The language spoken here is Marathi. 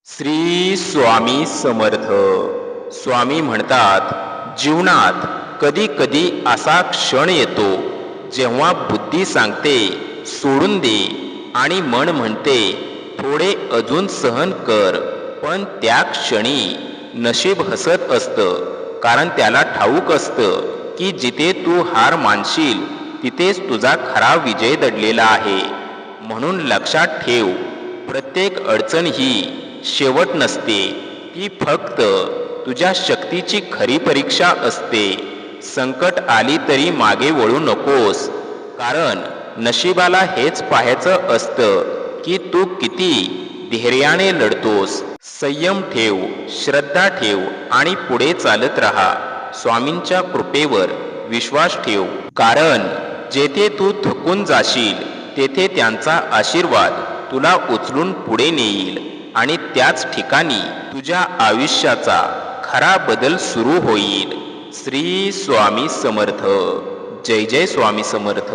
श्री स्वामी समर्थ. स्वामी म्हणतात, जीवनात कधी कधी असा क्षण येतो जेव्हा बुद्धी सांगते सोडून दे आणि मन म्हणते थोडे अजून सहन कर. पण त्या क्षणी नशीब हसत असतं, कारण त्याला ठाऊक असतं की जिथे तू हार मानशील तिथेच तुझा खरा विजय दडलेला आहे. म्हणून लक्षात ठेव, प्रत्येक अडचण ही शेवट नसते, ती फक्त तुझ्या शक्तीची खरी परीक्षा असते. संकट आली तरी मागे वळू नकोस, कारण नशिबाला हेच पाहायचं असतं की तू किती धैर्याने लढतोस. संयम ठेव, श्रद्धा ठेव आणि पुढे चालत राहा. स्वामींच्या कृपेवर विश्वास ठेव, कारण जेथे तू थकून जाशील तेथे त्यांचा आशीर्वाद तुला उचलून पुढे नेईल आणि त्याच ठिकाणी तुझ्या आयुष्याचा खरा बदल सुरू होईल. श्री स्वामी समर्थ. जय जय स्वामी समर्थ.